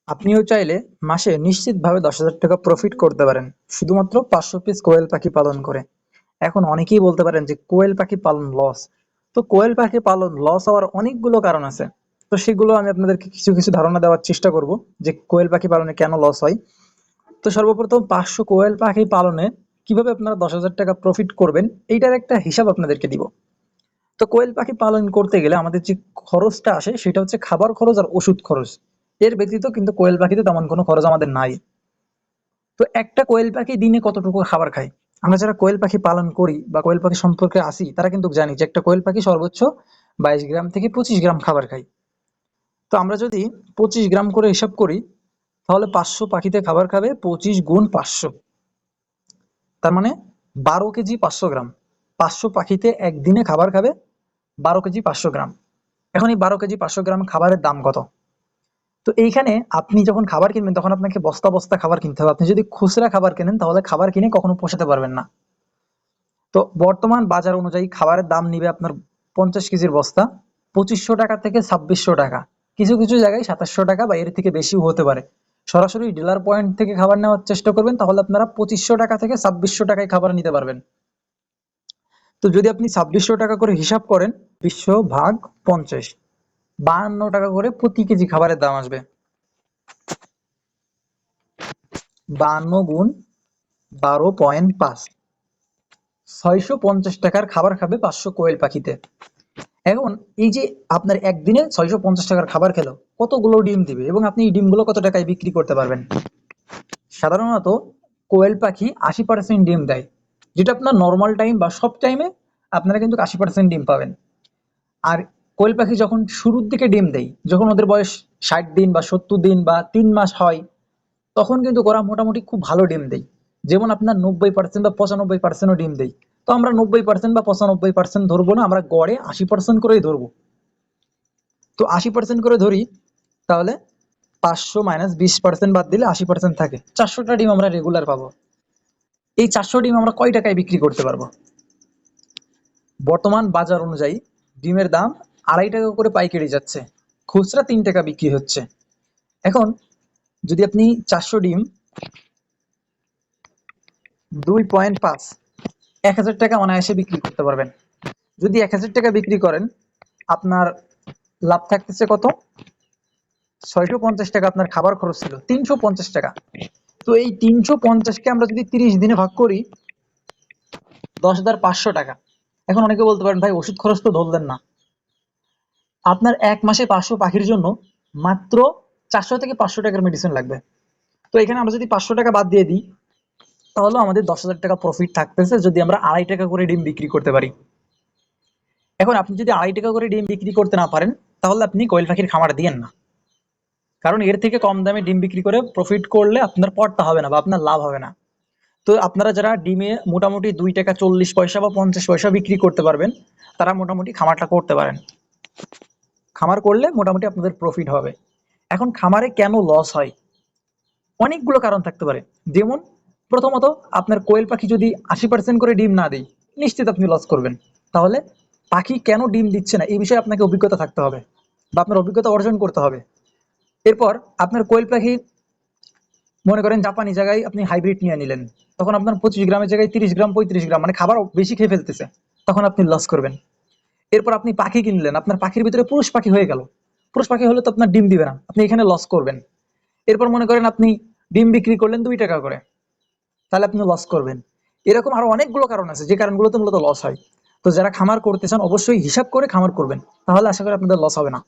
আপনিও চাইলে মাসে নিশ্চিতভাবে 10,000 টাকা প্রফিট করতে পারেন শুধুমাত্র 500 পিস কোয়েল পাখি পালন করে। এখন অনেকেই বলতে পারেন যে কোয়েল পাখি পালন লস। তো কোয়েল পাখি পালন লস হওয়ার অনেকগুলো কারণ আছে। তো সেগুলো আমি আপনাদেরকে কিছু কিছু ধারণা দেওয়ার চেষ্টা করব যে কোয়েল পাখি পালনে কেন লস হয়। তো সর্বপ্রথম 500 কোয়েল পাখি পালনে কিভাবে আপনারা 10,000 টাকা প্রফিট করবেন এইটার একটা হিসাব আপনাদেরকে দিব। তো কোয়েল পাখি পালন করতে গেলে আমাদের যে খরচটা আসে সেটা হচ্ছে খাবার খরচ আর ওষুধ খরচ। এর ব্যতীত কিন্তু কোয়েল পাখিতে তেমন কোনো খরচ আমাদের নাই। তো একটা কোয়েল পাখি দিনে কতটুকু খাবার খায়? আমরা যারা কোয়েল পাখি পালন করি বা কোয়েল পাখি সম্পর্কে আসি তারা কিন্তু জানি যে একটা কোয়েল পাখি সর্বোচ্চ 22 গ্রাম থেকে 25 গ্রাম খাবার খায়। তো আমরা যদি 25 গ্রাম করে হিসাব করি তাহলে 500 পাখিতে খাবার খাবে 25 × 500, তার মানে 12 কেজি 500 গ্রাম। 500 পাখিতে একদিনে খাবার খাবে 12 কেজি 500 গ্রাম। এখন এই 12 কেজি 500 গ্রাম খাবারের দাম কত? তো এইখানে আপনি যখন খাবার কিনবেন তখন আপনাকে বস্তা বস্তা খাবার কিনতে হবে। আপনি যদি খুচরা খাবার কেনেন তাহলে খাবার কিনে কখনো পোষাতে পারবেন না। তো বর্তমান বাজার অনুযায়ী খাবারের দাম নিবে আপনার 50 কেজির বস্তা 2500 টাকা থেকে 2600 টাকা, কিছু কিছু জায়গায় 2700 টাকা বা এর থেকে বেশিও হতে পারে। সরাসরি ডিলার পয়েন্ট থেকে খাবার নেওয়ার চেষ্টা করবেন তাহলে আপনারা 2500 টাকা থেকে 2600 টাকায় খাবার নিতে পারবেন। তো যদি আপনি 2600 টাকা করে হিসাব করেন 20/50, 52 টাকা করে প্রতি কেজি খাবারের দাম আসবে। 52 × 12.5, 650 টাকার খাবার খাবে 500 কোয়েল পাখিতে। এখন এই যে আপনার একদিনে 650 টাকার খাবার খেলো, কতগুলো ডিম দিবে এবং আপনি এই ডিমগুলো কত টাকায় বিক্রি করতে পারবেন? সাধারণত কোয়েল পাখি 80% ডিম দেয়, যেটা আপনার নর্মাল টাইম বা সব টাইমে আপনারা কিন্তু 80% ডিম পাবেন। আর কোয়েল পাখি যখন শুরুর দিকে ডিম দেয়, যখন ওদের বয়স 60 দিন বা 70 দিন বা 3 মাস হয়, তখন কিন্তু ওরা মোটামুটি খুব ভালো ডিম দেয়। যেমন আপনার 90% বা 95%ও ডিম দেয়। তো আমরা 90% বা 95% ধরবো না, আমরা গড়ে 80% করেই ধরবো। তো 80% করে ধরি, তাহলে 500 - 20% বাদ দিলে 80% থাকে। 400টা ডিম আমরা রেগুলার পাবো। এই 400 ডিম আমরা কয় টাকায় বিক্রি করতে পারবো? বর্তমান বাজার অনুযায়ী ডিমের দাম 2.5 টাকা করে পাইকারি যাচ্ছে, খুচরা 3 টাকা বিক্রি হচ্ছে। এখন যদি আপনি 400 ডিম 2.5, 1000 টাকা অনায়াসে বিক্রি করতে পারবেন। যদি 1000 টাকা বিক্রি করেন আপনার লাভ থাকতেছে কত? 650 টাকা আপনার খাবার খরচ ছিল 350 টাকা। তো এই 350কে আমরা যদি 30 দিনে ভাগ করি 10,500 টাকা। এখন অনেকে বলতে পারেন ভাই ওষুধ খরচ তো ধরলেন না। আপনার এক মাসে 500 পাখির জন্য মাত্র 400 থেকে 500 টাকার মেডিসিন লাগবে। তো এখানে আমরা যদি 500 টাকা বাদ দিয়ে দিই তাহলে আমাদের 10,000 টাকা প্রফিট থাকতেছে যদি আমরা 2.5 টাকা করে ডিম বিক্রি করতে পারি। এখন আপনি যদি 2.5 টাকা করে ডিম বিক্রি করতে না পারেন তাহলে আপনি কোয়েল পাখির খামার দিয়েন না, কারণ এর থেকে কম দামে ডিম বিক্রি করে প্রফিট করলে আপনার পড়তা হবে না বা আপনার লাভ হবে না। তো আপনারা যারা ডিমে মোটামুটি 2 টাকা 40 পয়সা বা 50 পয়সা বিক্রি করতে পারবেন তারা মোটামুটি খামারটা করতে পারেন। খামার করলে মোটামুটি আপনাদের প্রফিট হবে। এখন খামারে কেন লস হয়? অনেকগুলো কারণ থাকতে পারে। যেমন প্রথমত আপনার কোয়েল পাখি যদি 80% করে ডিম না দেয় নিশ্চিত আপনি লস করবেন। তাহলে পাখি কেন ডিম দিচ্ছে না এই বিষয়ে আপনাকে অভিজ্ঞতা থাকতে হবে বা আপনার অভিজ্ঞতা অর্জন করতে হবে। এরপর আপনার কোয়েল পাখি মনে করেন জাপানি জায়গায় আপনি হাইব্রিড নিয়ে নিলেন, তখন আপনার 25 গ্রামের জায়গায় 30 গ্রাম 35 গ্রাম মানে খাবার বেশি খেয়ে ফেলতেছে, তখন আপনি লস করবেন। এরপর আপনি পাখি কিনলেন, আপনার পাখির ভিতরে পুরুষ পাখি হয়ে গেল, পুরুষ পাখি হলে তো আপনার ডিম দিবে না, আপনি এখানে লস করবেন। এরপর মনে করেন আপনি ডিম বিক্রি করলেন 2 টাকা করে, তাহলে আপনি লস করবেন। এরকম আরো অনেকগুলো কারণ আছে যে কারণগুলোতে মূলত লস হয়। তো যারা খামার করতে চান অবশ্যই হিসাব করে খামার করবেন, তাহলে আশা করি আপনাদের লস হবে না।